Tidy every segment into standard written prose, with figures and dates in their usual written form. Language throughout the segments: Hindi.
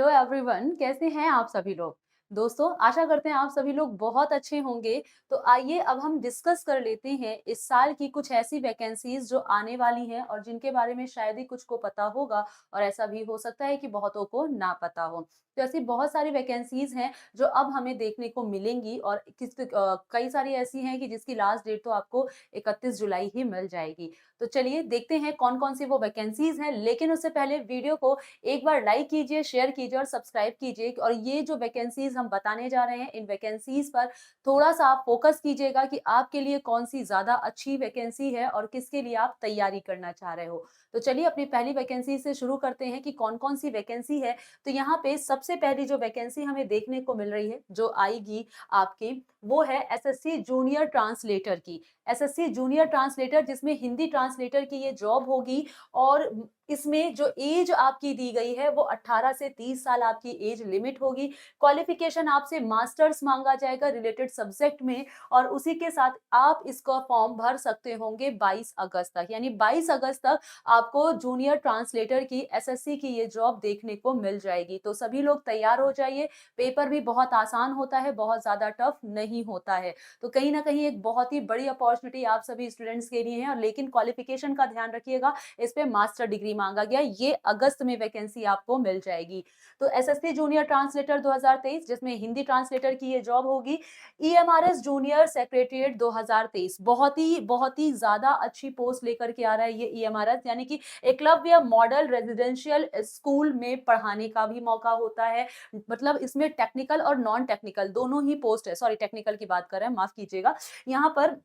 हेलो एवरीवन, कैसे हैं आप सभी लोग। दोस्तों, आशा करते हैं आप सभी लोग बहुत अच्छे होंगे। तो आइए अब हम डिस्कस कर लेते हैं इस साल की कुछ ऐसी वैकेंसीज जो आने वाली हैं और जिनके बारे में शायद ही कुछ को पता होगा और ऐसा भी हो सकता है कि बहुतों को ना पता हो। तो ऐसी बहुत सारी वैकेंसीज हैं जो अब हमें देखने को मिलेंगी और कई सारी ऐसी हैं कि जिसकी लास्ट डेट तो आपको 31 जुलाई ही मिल जाएगी। तो चलिए देखते हैं कौन-कौन सी वो वैकेंसीज हैं, लेकिन उससे पहले वीडियो को एक बार लाइक कीजिए, शेयर कीजिए और सब्सक्राइब कीजिए और ये जो वैकेंसीज़ हम बताने जा रहे हैं, इन वैकेंसीज़ पर थोड़ा-सा आप फ़ोकस कीजिएगा कि आपके लिए कौन-सी ज़्यादा अच्छी वैकेंसी है और किसके लिए आप तैयारी करना चाह रहे हो। तो चलिए अपनी पहली वैकेंसी से शुरू करते हैं कि कौन-कौन सी वैकेंसी है। तो यहाँ पे सबसे पहली जो वैकेंसी हमें देखने को मिल रही है, जो आएगी आपकी, वो है एसएससी जूनियर ट्रांसलेटर की। एसएससी जूनियर ट्रांसलेटर जिसमें हिंदी ट्रांसलेटर की ये जॉब होगी और इसमें जो एज आपकी दी गई है वो 18 से 30 साल आपकी एज लिमिट होगी। क्वालिफिकेशन आपसे मास्टर्स माँगा जाएगा रिलेटेड सब्जेक्ट में और उसी के साथ आप इसका फॉर्म भर सकते होंगे 22 अगस्त तक। यानी 22 अगस्त तक आपको जूनियर ट्रांसलेटर की एसएससी की ये जॉब देखने को मिल जाएगी। तो सभी लोग तैयार हो जाइए, पेपर भी बहुत आसान होता है, बहुत ज़्यादा टफ नहीं होता है। तो कहीं न कहीं एक बहुत ही बड़ी अपॉर्च्युनिटी आप सभी स्टूडेंट्स के लिए है और लेकिन क्वालिफिकेशन का ध्यान रखिएगा, इस पे मास्टर डिग्री माँगा गया, ये अगस्त में वैकेंसी आपको मिल जाएगी। तो एसएससी जूनियर ट्रांसलेटर 2023 जिसमें हिंदी ट्रांसलेटर की ये जॉब होगी। ईएमआरएस जूनियर सेक्रेटेरिएट 2023 बहुत ही ज़्यादा अच्छी पोस्ट लेकर के आ रहा है ये ईएमआरएस, यानी कि एकलव्य मॉडल रेजिडेंशियल स्कूल में पढ़ाने का भी मौका होता है। मतलब इसमें टेक्निकल और नॉन टेक्निकल दोनों ही पोस्ट है, सॉरी टेक्निकल की बात कर रहे हैं, माफ़ कीजिएगा। यहाँ पर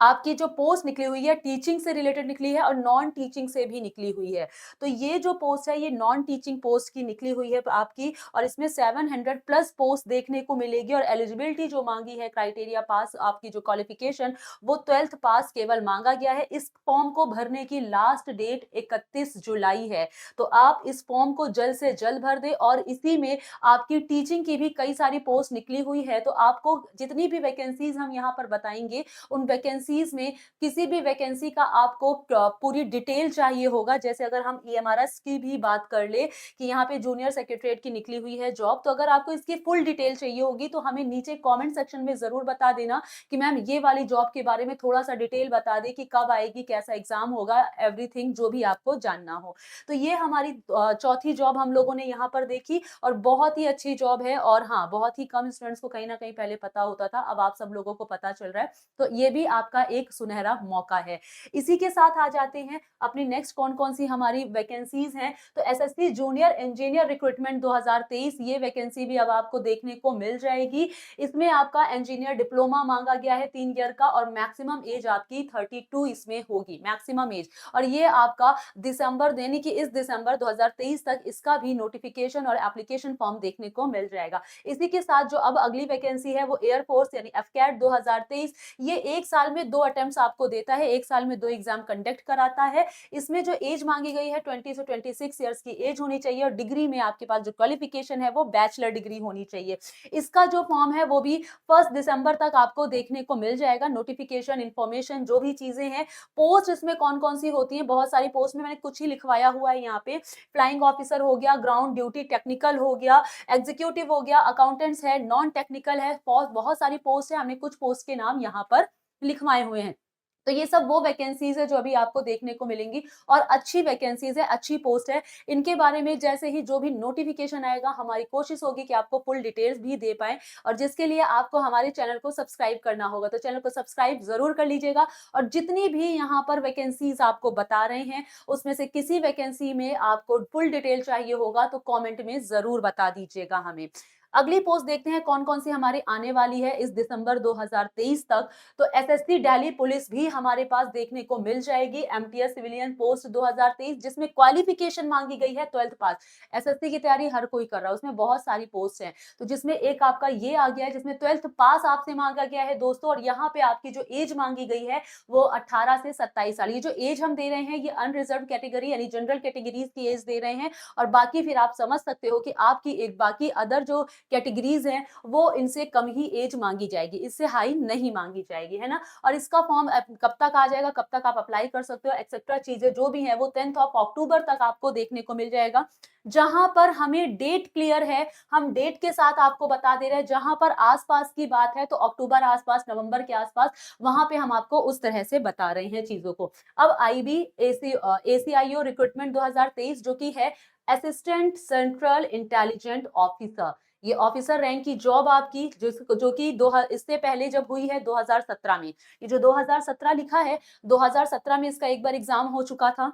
आपकी जो पोस्ट निकली हुई है टीचिंग से रिलेटेड निकली है और नॉन टीचिंग से भी निकली हुई है। तो ये जो पोस्ट है ये नॉन टीचिंग पोस्ट की निकली हुई है आपकी और इसमें 700 प्लस पोस्ट देखने को मिलेगी और एलिजिबिलिटी जो माँगी है क्राइटेरिया पास आपकी जो क्वालिफिकेशन वो 12th पास केवल माँगा गया है। इस फॉर्म को भरने की लास्ट डेट 31 जुलाई है। तो आप इस फॉर्म को जल्द से जल्द भर दें और इसी में आपकी टीचिंग की भी कई सारी पोस्ट निकली हुई है। तो आपको जितनी भी वैकेंसीज़ हम यहाँ पर बताएँगे उन वैकेंसीज में किसी भी वैकेंसी का आपको पूरी डिटेल चाहिए होगा। जैसे अगर हम ईएमआरएस की भी बात कर ले कि यहाँ पे जूनियर सेक्रेटरीएट की निकली हुई है जॉब, तो अगर आपको इसकी फुल डिटेल चाहिए होगी तो हमें नीचे कमेंट सेक्शन में ज़रूर बता देना कि मैम ये वाली जॉब के बारे में थोड़ा-सा डिटेल बता दें कि कब आएगी, कैसा एग्ज़ाम होगा, एवरीथिंग जो भी आपको जानना हो। तो ये हमारी चौथी जॉब हम लोगों ने यहाँ पर देखी और बहुत ही अच्छी जॉब है और हाँ, बहुत ही कम स्टूडेंट्स को कहीं न कहीं पहले पता होता था, अब आप सब लोगों को पता चल रहा है। तो ये भी आपका एक सुनहरा मौका है। इसी के साथ आ जाते हैं अपनी नेक्स्ट कौन-कौन सी हमारी वैकेंसीज़ हैं, तो एसएससी जूनियर इंजीनियर रिक्रूटमेंट 2023 ये वैकेंसी भी अब आपको देखने को मिल जाएगी। इसमें आपका इंजीनियर डिप्लोमा माँगा गया है 3 ईयर का और मैक्सिमम एज आपकी 32 इसमें होगी, मैक्सिमम एज और ये आपका दिसंबर यानी कि इस दिसंबर 2023 तक इसका भी नोटिफ़िकेशन और एप्लीकेशन फॉर्म देखने को मिल जाएगा। इसी के साथ जो अब अगली वैकेंसी है वो एयर फोर्स यानी एफकैट 2023 ये 1 साल में 2 अटेम्प्ट्स आपको देता है, 1 साल में 2 एग्ज़ाम कंडक्ट कराता है। इसमें जो एज माँगी गई है 20 से 26 इयर्स की एज होनी चाहिए और डिग्री में आपके पास जो क्वालिफ़िकेशन है वो बैचलर डिग्री होनी चाहिए। इसका जो फॉर्म है वो भी 1 दिसंबर तक आपको देखने को मिल जाएगा। नोटिफ़िकेशन, इन्फॉर्मेशन जो भी चीज़ें हैं, पोस्ट इसमें कौन-कौन सी होती हैं, बहुत सारी पोस्ट में मैंने कुछ ही लिखवाया हुआ है यहाँ पे। फ्लाइंग ऑफिसर हो गया, ग्राउंड ड्यूटी टेक्निकल हो गया, एग्जीक्यूटिव हो गया, अकाउंटेंट्स है, नॉन टेक्निकल है, बहुत सारी पोस्ट है, हमने कुछ पोस्ट के नाम यहाँ पर लिखवाए हुए हैं। तो ये सब वो वैकेंसीज़ है जो अभी आपको देखने को मिलेंगी और अच्छी वैकेंसीज़ है, अच्छी पोस्ट है। इनके बारे में जैसे ही जो भी नोटिफ़िकेशन आएगा हमारी कोशिश होगी कि आपको फुल डिटेल्स भी दे पाएँ और जिसके लिए आपको हमारे चैनल को सब्सक्राइब करना होगा। तो चैनल को सब्सक्राइब ज़रूर कर लीजिएगा और जितनी भी यहाँ पर वैकेंसीज़ आपको बता रहे हैं, उसमें से किसी वैकेंसी में आपको फुल डिटेल चाहिए होगा तो कमेंट में ज़रूर बता दीजिएगा हमें। अगली पोस्ट देखते हैं कौन-कौन सी हमारी आने वाली है इस दिसंबर 2023 तक। तो एसएससी दिल्ली पुलिस भी हमारे पास देखने को मिल जाएगी। एमटीएस सिविलियन पोस्ट 2023 जिसमें क्वालिफिकेशन मांगी गई है 12th पास। एसएससी की तैयारी हर कोई कर रहा है, उसमें बहुत सारी पोस्ट हैं। तो जिसमें एक आपका ये आ गया है जिसमें 12th पास आपसे मांगा गया है दोस्तों और यहाँ पे आपकी जो एज मांगी गई है वो 18 से 27 साल। ये जो एज हम दे रहे हैं ये अनरिजर्व्ड कैटेगरी यानी जनरल कैटेगरीज की एज दे रहे हैं और बाकी फिर आप समझ सकते हो कि आपकी एक बाकी अदर जो कैटेगरीज हैं वो इनसे कम ही एज मांगी जाएगी, इससे हाई नहीं मांगी जाएगी, है ना। और इसका फॉर्म कब तक आ जाएगा, कब तक आप अप्लाई कर सकते हो, एक्सेट्रा चीजें जो भी है वो 10th ऑफ अक्टूबर तक आपको देखने को मिल जाएगा। जहां पर हमें डेट क्लियर है, हम डेट के साथ आपको बता दे रहे हैं। जहां पर आसपास की बात है तो अक्टूबर आसपास, नवंबर के आसपास, वहां पे हम आपको उस तरह से बता रहे हैं चीजों को। अब आईबी एसीआईओ रिक्रूटमेंट 2023 जो कि है असिस्टेंट सेंट्रल इंटेलिजेंट ऑफिसर, ये ऑफिसर रैंक की जॉब आपकी जो कि इससे पहले जब हुई है 2017 में, ये जो 2017 लिखा है, 2017 में इसका एक बार एग्जाम हो चुका था।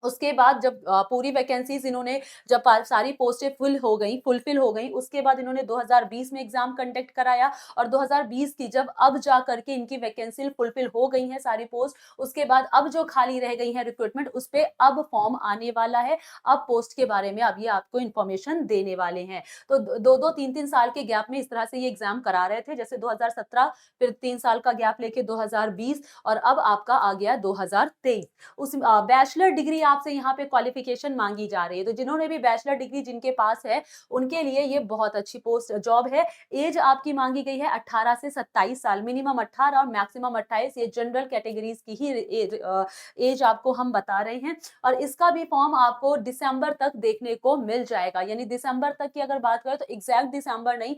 उसके बाद जब पूरी वैकेंसीज इन्होंने, जब सारी पोस्टें फुलफिल हो गई, उसके बाद इन्होंने 2020 में एग्जाम कंडक्ट कराया, और 2020 की जब अब जा करके इनकी वैकेंसी फुलफिल हो गई है सारी पोस्ट, उसके बाद अब जो खाली रह गई है रिक्रूटमेंट, उस पे अब फॉर्म आने वाला है। अब पोस्ट के बारे में अब ये आपको इन्फॉर्मेशन देने वाले हैं। तो 2-2 3-3 साल के गैप में इस तरह से ये एग्जाम करा रहे थे, जैसे 2017, फिर 3 साल का गैप लेके 2020, और अब आपका आ गया 2023। उस बैचलर डिग्री आपसे यहाँ पे क्वालिफिकेशन मांगी जा रही है। तो जिन्होंने भी बैचलर डिग्री जिनके पास है, उनके लिए ये बहुत अच्छी पोस्ट जॉब है। एज आपकी मांगी गई है 18 से 27 साल, मिनिमम 18 और मैक्सिमम 28, ये जनरल कैटेगरीज की ही एज आपको हम बता रहे हैं। और इसका भी फॉर्म आपको दिसंबर तक देखने को मिल जाएगा, यानी दिसंबर तक की अगर बात करें तो एग्जैक्ट दिसंबर नहीं,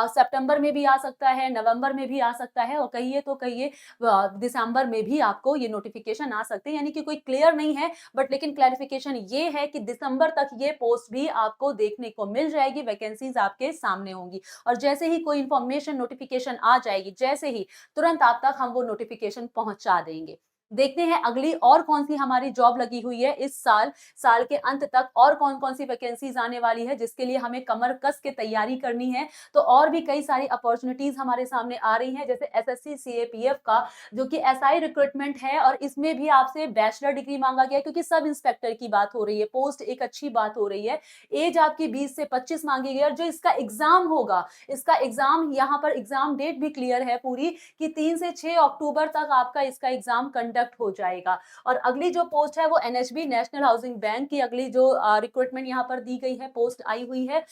सितंबर में भी आ सकता है, नवंबर में भी आ सकता है, और कहिए तो कहिए दिसंबर में भी आपको ये नोटिफिकेशन आ सकते हैं, यानी कि कोई क्लियर नहीं है, बट लेकिन क्लैरिफिकेशन ये है कि दिसंबर तक ये पोस्ट भी आपको देखने को मिल जाएगी, वैकेंसीज आपके सामने होंगी। और जैसे ही कोई इंफॉर्मेशन नोटिफिकेशन आ जाएगी, जैसे ही तुरंत आप तक हम वो नोटिफिकेशन पहुंचा देंगे। देखते हैं अगली और कौन सी हमारी जॉब लगी हुई है इस साल, साल के अंत तक और कौन कौन सी वैकेंसीज आने वाली है, जिसके लिए हमें कमर कस के तैयारी करनी है। तो और भी कई सारी अपॉर्चुनिटीज हमारे सामने आ रही हैं, जैसे एसएससी सीएपीएफ का, जो कि एसआई रिक्रूटमेंट है, और इसमें भी आपसे बैचलर डिग्री मांगा गया, क्योंकि सब इंस्पेक्टर की बात हो रही है, पोस्ट एक अच्छी बात हो रही है। एज आपकी 20 से 25 मांगी गई, और जो इसका एग्जाम होगा, इसका एग्जाम यहाँ पर एग्जाम डेट भी क्लियर है पूरी, कि 3 से 6 अक्टूबर तक आपका इसका एग्जाम कंडक्ट हो जाएगा। और अगली जो पोस्ट है वो एनएचबी, नेशनल हाउसिंग बैंक की अगली जो रिक्रूटमेंट यहाँ पर दी गई है, पोस्ट आई हुई है,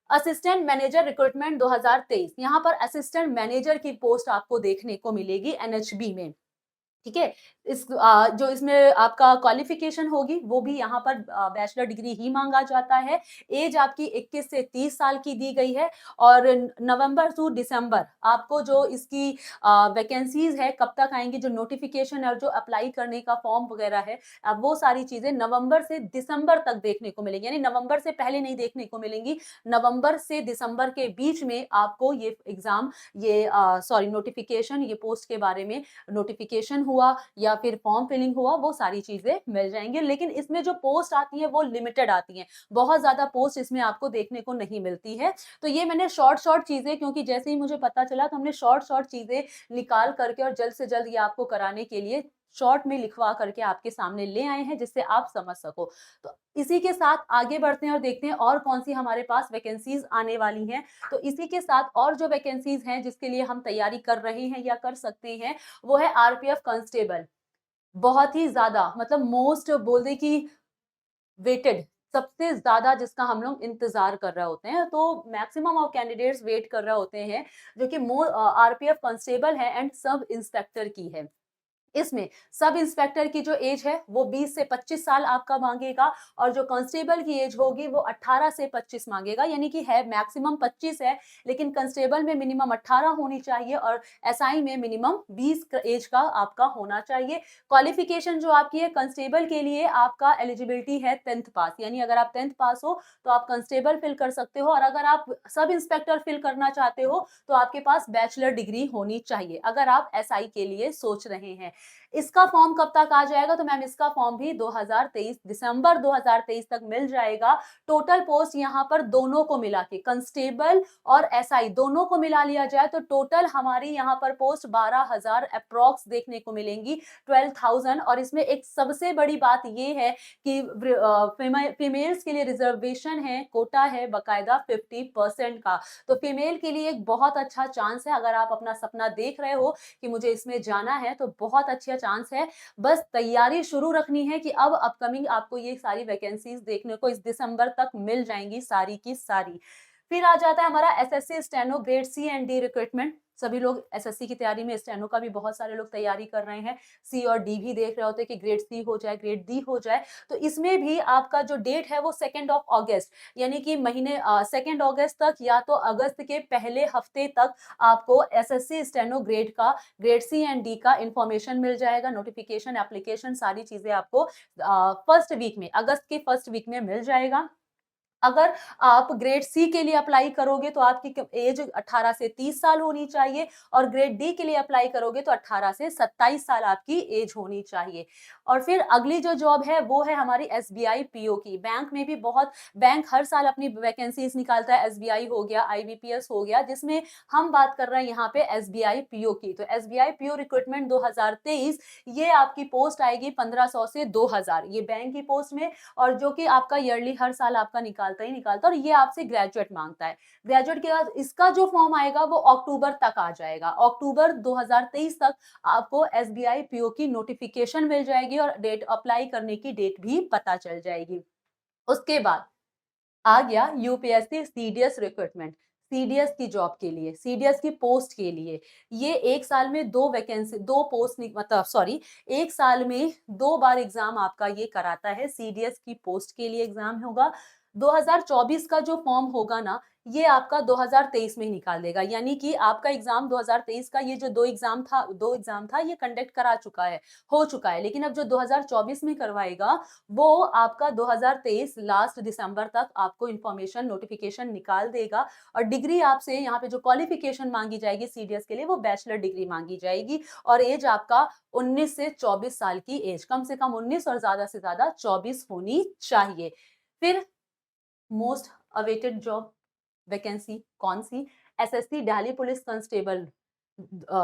असिस्टेंट मैनेजर रिक्रूटमेंट 2023। यहाँ पर असिस्टेंट मैनेजर की पोस्ट आपको देखने को मिलेगी एनएचबी में। ठीक है। जो इसमें आपका क्वालिफिकेशन होगी वो भी यहाँ पर बैचलर डिग्री ही मांगा जाता है। एज आपकी 21 से 30 साल की दी गई है, और नवंबर टू दिसंबर आपको जो इसकी वैकेंसीज है कब तक आएंगी, जो नोटिफिकेशन है और जो अप्लाई करने का फॉर्म वगैरह है, वो सारी चीजें नवंबर से दिसंबर तक देखने को मिलेंगी, यानी नवंबर से पहले नहीं देखने को मिलेंगी। नवंबर से दिसंबर के बीच में आपको ये एग्जाम, ये सॉरी नोटिफिकेशन, ये पोस्ट के बारे में नोटिफिकेशन हुआ या फिर फॉर्म फिलिंग हुआ, वो सारी चीजें मिल जाएंगी। लेकिन इसमें जो पोस्ट आती है वो लिमिटेड आती हैं, बहुत ज्यादा पोस्ट इसमें आपको देखने को नहीं मिलती है। तो ये मैंने शॉर्ट शॉर्ट चीजें, क्योंकि जैसे ही मुझे पता चला तो हमने शॉर्ट शॉर्ट चीजें निकाल करके और जल्द से जल्द ये आपको कराने के लिए शॉर्ट में लिखवा करके आपके सामने ले आए हैं, जिससे आप समझ सको। तो इसी के साथ आगे बढ़ते हैं और देखते हैं और कौन सी हमारे पास वैकेंसीज आने वाली हैं। तो इसी के साथ और जो वैकेंसीज हैं जिसके लिए हम तैयारी कर रहे हैं या कर सकते हैं, वो है आरपीएफ कांस्टेबल। बहुत ही ज्यादा, मतलब मोस्ट बोल दे कि वेटेड, सबसे ज्यादा जिसका हम लोग इंतजार कर रहे होते हैं, तो मैक्सिमम ऑफ कैंडिडेट्स वेट कर रहे होते हैं, जो कि आरपीएफ कांस्टेबल है एंड सब इंस्पेक्टर की है। इसमें सब इंस्पेक्टर की जो एज है वो 20 से 25 साल आपका मांगेगा, और जो कांस्टेबल की एज होगी वो 18 से 25 मांगेगा, यानी कि है मैक्सिमम 25 है, लेकिन कांस्टेबल में मिनिमम 18 होनी चाहिए, और एसआई में मिनिमम 20 एज का आपका होना चाहिए। क्वालिफिकेशन जो आपकी है कांस्टेबल के लिए, आपका एलिजिबिलिटी है 10th पास, यानी अगर आप 10th पास हो तो आप कांस्टेबल फिल कर सकते हो, और अगर आप सब इंस्पेक्टर फिल करना चाहते हो तो आपके पास बैचलर डिग्री होनी चाहिए, अगर आप एसआई के लिए सोच रहे हैं। इसका फॉर्म कब तक आ जाएगा, तो मैम इसका फॉर्म भी 2023 दिसंबर 2023 तक मिल जाएगा। टोटल पोस्ट यहाँ पर दोनों को मिला के, कांस्टेबल और एसआई दोनों को मिला लिया जाए तो टोटल हमारी यहाँ पर पोस्ट 12,000 अप्रोक्स देखने को मिलेंगी, 12,000। और इसमें एक सबसे बड़ी बात ये है कि फीमेल्स के लिए रिजर्वेशन है, कोटा है बकायदा 50% का। तो फीमेल के लिए एक बहुत अच्छा चांस है, अगर आप अपना सपना देख रहे हो कि मुझे इसमें जाना है, तो बहुत अच्छा चांस है। बस तैयारी शुरू रखनी है कि अब अपकमिंग आपको ये सारी वैकेंसीज देखने को इस दिसंबर तक मिल जाएंगी सारी की सारी। फिर आ जाता है हमारा SSC steno grade C and D recruitment. सभी लोग एसएससी की तैयारी में स्टेनो का भी बहुत सारे लोग तैयारी कर रहे हैं, सी और डी भी देख रहे होते हैं कि ग्रेड सी हो जाए, ग्रेड डी हो जाए। तो इसमें भी आपका जो डेट है वो 2 अगस्त, यानी कि महीने 2 अगस्त तक या तो अगस्त के पहले हफ्ते तक आपको एसएससी स्टेनो ग्रेड का, ग्रेड सी एंड डी का इंफॉर्मेशन मिल जाएगा। नोटिफिकेशन, एप्लीकेशन, सारी चीजें आपको फर्स्ट वीक में, अगस्त के फर्स्ट वीक में मिल जाएगा। अगर आप ग्रेड सी के लिए अप्लाई करोगे तो आपकी एज 18 से 30 साल होनी चाहिए, और ग्रेड डी के लिए अप्लाई करोगे तो 18 से 27 साल आपकी एज होनी चाहिए। और फिर अगली जो जॉब है वो है हमारी एसबीआई पीओ की। बैंक में भी बहुत, बैंक हर साल अपनी वैकेंसीज निकालता है, एसबीआई हो गया, आईबीपीएस हो गया, जिसमें हम बात कर रहे हैं यहाँ पे एसबीआई पीओ की। तो एसबीआई पीओ रिक्रूटमेंट 2023, ये आपकी पोस्ट आएगी 1500 से 2000, ये बैंक की पोस्ट में, और जो कि आपका ईयरली हर साल आपका निकालता ही निकालता है, और ये आपसे ग्रेजुएट मांगता है। ग्रेजुएट के बाद इसका जो फॉर्म आएगा वो अक्टूबर तक आ जाएगा। अक्टूबर 2023 तक आपको एसबीआई पीओ की नोटिफिकेशन मिल जाएगी और डेट, अप्लाई करने की डेट भी पता चल जाएगी। उसके बाद आ गया यूपीएससी सीडीएस रिक्रूटमेंट। सीडीएस की जॉब के लिए, सीडीएस की पोस्ट के लिए, ये एक साल में 2 वैकेंसी, 2 पोस्ट, मतलब सॉरी, एक साल में 2 बार एग्जाम आपका ये कराता है। सीडीएस की पोस्ट के लिए एग्जाम होगा। 2024 का जो फॉर्म होगा ना, ये आपका 2023 में ही निकाल देगा, यानी कि आपका एग्जाम 2023 का, ये जो 2 एग्जाम था ये कंडक्ट करा चुका है, हो चुका है, लेकिन अब जो 2024 में करवाएगा वो आपका 2023 लास्ट दिसंबर तक आपको इंफॉर्मेशन, नोटिफिकेशन निकाल देगा। और डिग्री आपसे यहाँ पे जो क्वालिफिकेशन मांगी जाएगी सीडीएस के लिए, वो बैचलर डिग्री मांगी जाएगी। और एज आपका 19 से 24 साल की एज, कम से कम 19 और ज्यादा से ज्यादा 24 होनी चाहिए। फिर मोस्ट अवेटेड जॉब वैकेंसी कौन सी? SSC Delhi police constable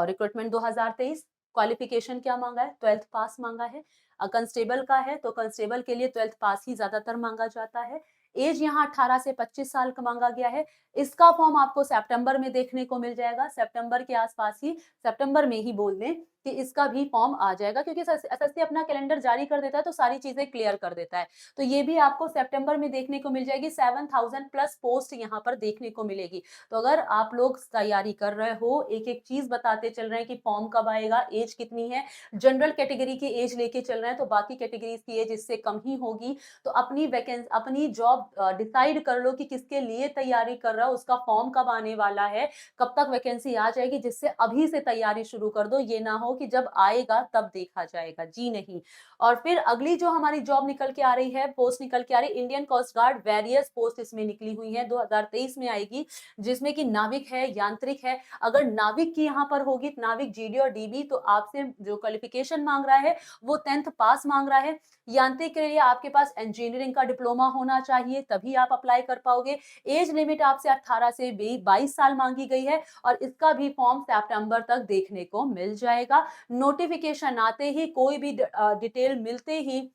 recruitment 2023। Qualification क्या मांगा है? 12th पास मांगा है। कांस्टेबल का है तो कांस्टेबल के लिए 12th पास ही ज्यादातर मांगा जाता है। एज यहाँ 18 से 25 साल का मांगा गया है। इसका फॉर्म आपको सितंबर में देखने को मिल जाएगा, सितंबर के आसपास ही, सितंबर में ही बोल दें कि इसका भी फॉर्म आ जाएगा, क्योंकि एसएससी अपना कैलेंडर जारी कर देता है तो सारी चीजें क्लियर कर देता है। तो ये भी आपको सितंबर में देखने को मिल जाएगी। 7000 प्लस पोस्ट यहाँ पर देखने को मिलेगी। तो अगर आप लोग तैयारी कर रहे हो, एक एक चीज बताते चल रहे हैं कि फॉर्म कब आएगा, एज कितनी है, जनरल कैटेगरी की एज लेके चल रहे हैं तो बाकी कैटेगरीज की एज इससे कम ही होगी। तो अपनी वैकेंसी, अपनी जॉब डिसाइड कर लो कि किसके लिए तैयारी कर रहा हो, उसका फॉर्म कब आने वाला है, कब तक वैकेंसी आ जाएगी, जिससे अभी से तैयारी शुरू कर दो। ये ना हो कि जब आएगा तब देखा जाएगा, जी नहीं। और फिर अगली जो हमारी जॉब निकल के आ रही है, पोस्ट निकल के आ रही है, Indian coast guard, various post इसमें निकली हुई है, 2023 में आएगी, जिसमें कि नाविक है, यांत्रिक है। अगर नाविक की यहाँ पर होगी, नाविक जीडी और डीबी, तो आपसे जो क्वालिफिकेशन मांग रहा है वो 10th पास मांग रहा है। यांत्रिक के लिए आपके पास इंजीनियरिंग का डिप्लोमा होना चाहिए, तभी आप अप्लाई कर पाओगे। एज लिमिट आपसे 18 से 22 साल मांगी गई है, और इसका भी फॉर्म सितंबर तक देखने को मिल जाएगा। नोटिफिकेशन आते ही, कोई भी डिटेल मिलते ही,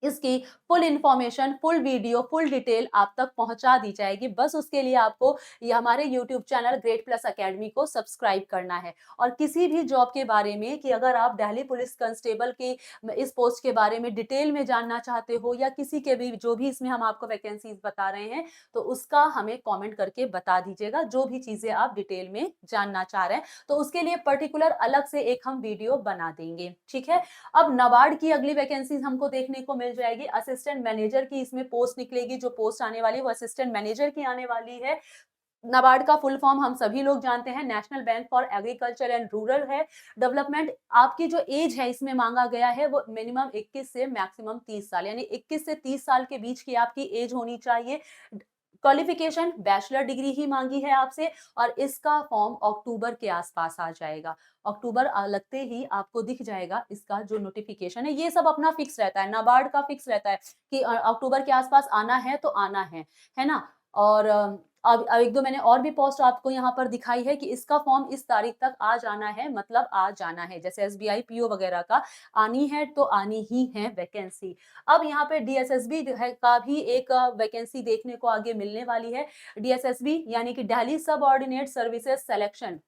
इसकी full information, full video, full detail आप तक पहुंचा दी जाएगी। बस उसके लिए आपको ये हमारे YouTube channel great plus academy को सब्सक्राइब करना है। और किसी भी जॉब के बारे में, कि अगर आप दिल्ली पुलिस कांस्टेबल की इस पोस्ट के बारे में डिटेल में जानना चाहते हो, या किसी के भी, जो भी इसमें हम आपको वैकेंसीज बता रहे हैं, तो उसका हमें कॉमेंट करके बता दीजिएगा, जो भी चीजें आप डिटेल में जानना चाह रहे हैं, तो उसके लिए पर्टिकुलर अलग से एक हम वीडियो बना देंगे, ठीक है। अब नाबार्ड की अगली वैकेंसीज हमको देखने को मिल जाएगी। असिस्टेंट मैनेजर की इसमें पोस्ट निकलेगी, जो पोस्ट आने वाली है वो असिस्टेंट मैनेजर की आने वाली है। नाबार्ड का फुल फॉर्म हम सभी लोग जानते हैं, national bank for agriculture and rural है डेवलपमेंट। आपकी जो एज है इसमें मांगा गया है वो मिनिमम 21 से मैक्सिमम 30 साल, यानी 21 से 30 साल के बीच की आपकी एज होनी चाहिए। क्वालिफिकेशन बैचलर डिग्री ही मांगी है आपसे, और इसका फॉर्म अक्टूबर के आसपास आ जाएगा। अक्टूबर लगते ही आपको दिख जाएगा इसका जो नोटिफिकेशन है। ये सब अपना फिक्स रहता है, नाबार्ड का फिक्स रहता है कि अक्टूबर के आसपास आना है तो आना है ना। और अब एक दो मैंने और भी पोस्ट आपको यहाँ पर दिखाई है कि इसका फॉर्म इस तारीख तक आ जाना है, मतलब आ जाना है। जैसे एसबीआई पीओ वगैरह का आनी है तो आनी ही है वैकेंसी। अब यहाँ पे डीएसएसबी का भी एक वैकेंसी देखने को आगे मिलने वाली है। डीएसएसबी यानी कि दिल्ली सब ऑर्डिनेट सर्विसेज सिलेक्शन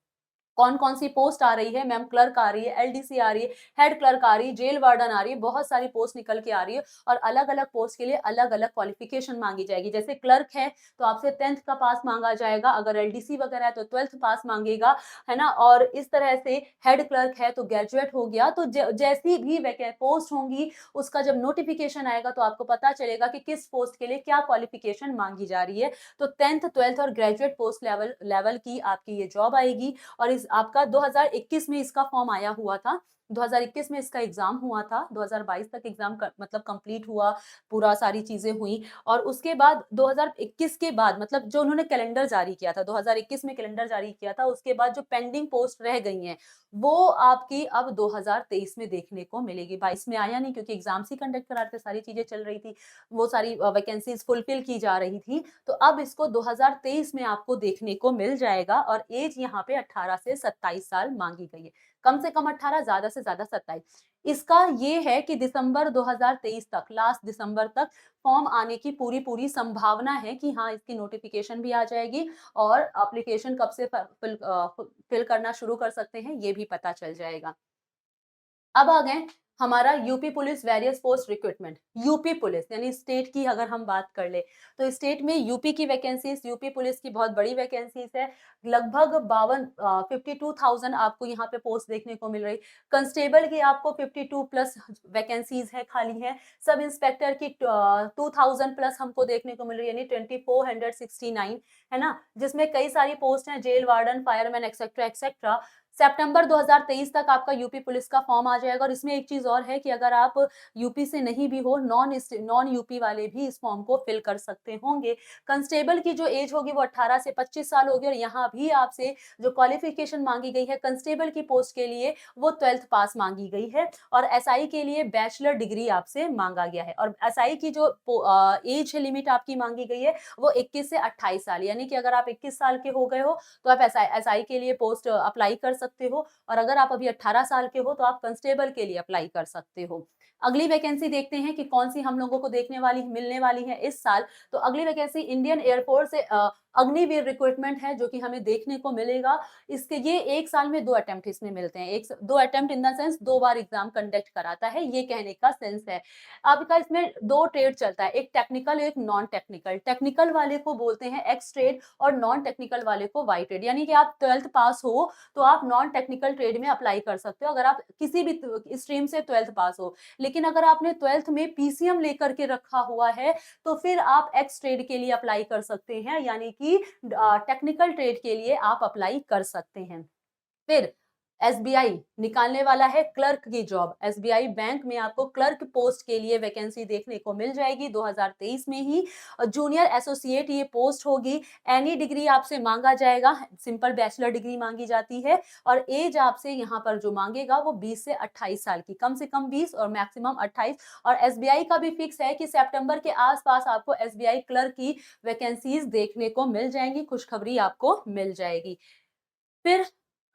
कौन-कौन सी पोस्ट आ रही है, मैम क्लर्क आ रही है, एलडीसी आ रही है, हेड क्लर्क आ रही है, जेल वार्डन आ रही है, बहुत सारी पोस्ट निकल के आ रही है और अलग-अलग पोस्ट के लिए अलग-अलग क्वालिफिकेशन माँगी जाएगी। जैसे क्लर्क है, तो आपसे 10th का पास माँगा जाएगा, अगर एलडीसी वगैरह है तो 12th पास माँगेगा, है ना? और इस तरह से हेड क्लर्क है तो ग्रेजुएट हो गया, तो जैसी भी वैके पोस्ट होंगी, उसका जब नोटिफ़िकेशन आएगा तो आपको पता चलेगा कि किस पोस्ट के लिए क्या क्वालिफिकेशन माँगी जा रही है। तो 10th, 12th और ग्रेजुएट पोस्ट लेवल लेवल की आपकी ये जॉब आएगी और इस आपका 2021 में इसका फॉर्म आया हुआ था। 2021 में इसका एग्ज़ाम हुआ था, 2022 तक एग्ज़ाम मतलब कंप्लीट हुआ, पूरा सारी चीज़ें हुई और उसके बाद 2021 के बाद मतलब जो उन्होंने कैलेंडर जारी किया था, 2021 में कैलेंडर जारी किया था, उसके बाद जो पेंडिंग पोस्ट रह गई हैं, वो आपकी अब 2023 में देखने को मिलेगी। 22 में आया नहीं क्योंकि एग्ज़ाम्स ही कंडक्ट करा रहे थे, सारी चीज़ें चल रही थी, वो सारी वैकेंसीज़ फुलफिल की जा रही थी। तो अब इसको 2023 में आपको देखने को मिल जाएगा और एज यहाँ पे 18 से 27 साल माँगी गई है। कम से कम 18, ज़्यादा से ज़्यादा 27। इसका ये है कि दिसंबर 2023 तक, लास्ट दिसंबर तक फॉर्म आने की पूरी-पूरी संभावना है कि हाँ, इसकी नोटिफ़िकेशन भी आ जाएगी और एप्लीकेशन कब से फिल करना शुरू कर सकते हैं, ये भी पता चल जाएगा। अब आ गए हमारा UP police various post recruitment. UP police यानी स्टेट की अगर हम बात कर ले तो स्टेट में यूपी की वैकेंसीज, यूपी पुलिस की बहुत बड़ी वैकेंसीज है। लगभग 52,000 आपको यहाँ पे पोस्ट देखने को मिल रही। कंस्टेबल की आपको 52 प्लस वैकेंसीज है, खाली है। सब इंस्पेक्टर की 2000 प्लस हमको देखने को मिल रही है, यानी 2469, है ना, जिसमें कई सारी पोस्ट हैं, jail warden, fireman etcetera etcetera. सितंबर 2023 तक आपका यूपी पुलिस का फॉर्म आ जाएगा और इसमें एक चीज़ और है कि अगर आप यूपी से नहीं भी हो, नॉन यूपी वाले भी इस फॉर्म को फिल कर सकते होंगे। कंस्टेबल की जो एज होगी वो 18 से 25 साल होगी और यहाँ भी आपसे जो क्वालिफिकेशन माँगी गई है कंस्टेबल की पोस्ट के लिए वो 12th पास माँगी गई है और एसआई के लिए बैचलर डिग्री आपसे माँगा गया है और एसआई की जो एज लिमिट आपकी माँगी गई है वो 21 से 28 साल, यानी कि अगर आप 21 साल के हो गए हो तो आप एसआई के लिए पोस्ट अप्लाई कर सकते हो और अगर आप अभी 18 साल के हो तो आप कांस्टेबल के लिए अप्लाई कर सकते हो। अगली वैकेंसी देखते हैं कि कौन सी हम लोगों को देखने वाली मिलने वाली है इस साल। तो अगली वैकेंसी इंडियन एयरफोर्स से अग्निवीर रिक्रूटमेंट है जो कि हमें देखने को मिलेगा। इसके ये 1 साल में 2 अटेम्प्ट इसमें मिलते हैं। 2 attempt in the sense 2 bar exam conduct कराता है, ये कहने का सेंस है। आपका इसमें 2 ट्रेड चलता है, एक टेक्निकल एक नॉन टेक्निकल। टेक्निकल वाले को बोलते हैं एक्स ट्रेड और नॉन टेक्निकल वाले को वाई ट्रेड, यानी कि आप 12th पास हो तो आप नॉन टेक्निकल ट्रेड में अप्लाई कर सकते हो अगर आप किसी भी स्ट्रीम से 12th पास हो। लेकिन अगर आपने 12th में पीसीएम लेकर के रखा हुआ है तो फिर आप एक्स ट्रेड के लिए अप्लाई कर सकते हैं, यानी कि टेक्निकल ट्रेड के लिए आप अप्लाई कर सकते हैं। फिर एसबीआई निकालने वाला है क्लर्क की जॉब। एसबीआई बैंक में आपको क्लर्क पोस्ट के लिए वैकेंसी देखने को मिल जाएगी 2023 में ही। जूनियर एसोसिएट ये पोस्ट होगी। एनी डिग्री आपसे मांगा जाएगा, सिंपल बैचलर डिग्री मांगी जाती है और एज आपसे यहाँ पर जो मांगेगा वो 20 से 28 साल की, कम से कम 20 और मैक्सिमम 28। और एसबीआई का भी फिक्स है कि सितंबर के आसपास आपको एसबीआई क्लर्क की वैकेंसीज देखने को मिल जाएंगी, खुशखबरी आपको मिल जाएगी। फिर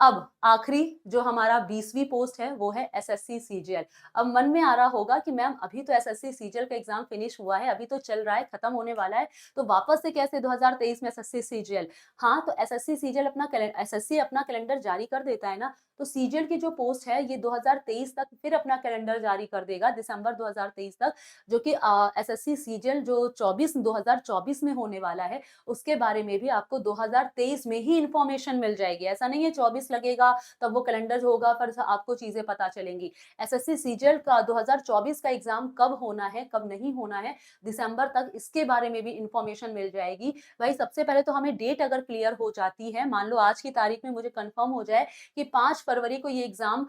अब आखिरी जो हमारा 20वीं पोस्ट है वो है एसएससी सीजीएल। अब मन में आ रहा होगा कि मैम अभी तो एसएससी सीजीएल का एग्जाम फिनिश हुआ है, अभी तो चल रहा है, खत्म होने वाला है, तो वापस से कैसे 2023 में एसएससी सीजीएल? हाँ, तो एसएससी सीजीएल एसएससी अपना कैलेंडर जारी कर देता है ना, तो सीजीएल की जो पोस्ट है ये 2023 तक फिर अपना कैलेंडर जारी कर देगा, दिसंबर 2023 तक, जो कि एसएससी सीजीएल जो 2024 में होने वाला है, उसके बारे में भी आपको 2023 में ही इंफॉर्मेशन मिल जाएगी। ऐसा नहीं है 24 लगेगा तब वो कैलेंडर होगा फिर आपको चीजें पता चलेंगी। एसएससी सीजीएल का 2024 का एग्जाम कब होना है, कब नहीं होना है, दिसंबर तक इसके बारे में भी इंफॉर्मेशन मिल जाएगी। भाई सबसे पहले तो हमें डेट अगर क्लियर हो जाती है, मान लो आज की तारीख में मुझे कंफर्म हो जाए कि 5 फरवरी को ये एग्जाम,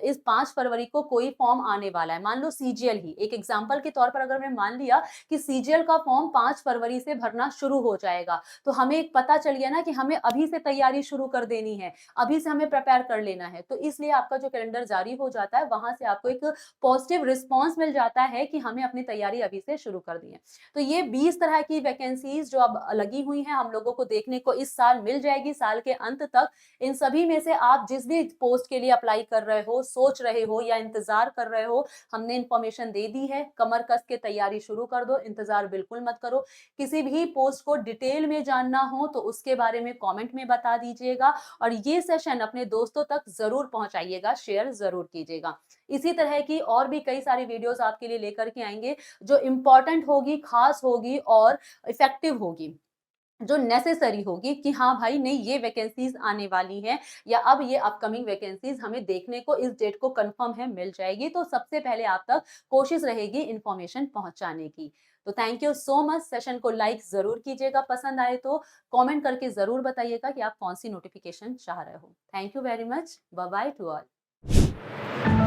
इस 5 फरवरी को कोई फॉर्म आने वाला है, मान लो सीजीएल ही, एक एग्जाम्पल के तौर पर अगर मैं मान लिया कि सीजीएल का फॉर्म 5 फरवरी से भरना शुरू हो जाएगा, तो हमें एक पता चल गया ना कि हमें अभी से तैयारी शुरू कर देनी है, अभी से हमें प्रिपेयर कर लेना है। तो इसलिए आपका जो कैलेंडर जारी हो जाता है वहां से आपको एक पॉजिटिव रिस्पॉन्स मिल जाता है कि हमें अपनी तैयारी अभी से शुरू कर दी है। तो ये 20 तरह की वैकेंसीज जो अब लगी हुई हैं हम लोगों को देखने को इस साल मिल जाएगी, साल के अंत तक। इन सभी में से आप जिस भी पोस्ट के लिए अप्लाई कर रहे हो, सोच रहे हो या इंतजार कर रहे हो, हमने इंफॉर्मेशन दे दी है। कमर कस के तैयारी शुरू कर दो, इंतजार बिल्कुल मत करो। किसी भी पोस्ट को डिटेल में जानना हो तो उसके बारे में कमेंट में बता दीजिएगा और ये सेशन इन्फॉर्मेशन अपने दोस्तों तक ज़रूर पहुँचाइएगा, शेयर ज़रूर कीजिएगा। इसी तरह की और भी कई सारी वीडियोज़ आपके लिए लेकर के आएँगे, जो इम्पोर्टेंट होगी, ख़ास होगी और इफ़ेक्टिव होगी। जो नेसेसरी होगी कि हाँ भाई नहीं ये वैकेंसीज आने वाली हैं या अब ये अपकमिंग वैकेंसीज हमें देखने को इस डेट को कंफर्म है मिल जाएगी, तो सबसे पहले आप तक कोशिश रहेगी इन्फॉर्मेशन पहुंचाने की। तो thank you so much. Session को लाइक जरूर कीजिएगा, पसंद आए तो कमेंट करके जरूर बताइएगा कि आप कौन सी नोटिफिकेशन चाह रहे हो। Thank you very much. Bye bye to all.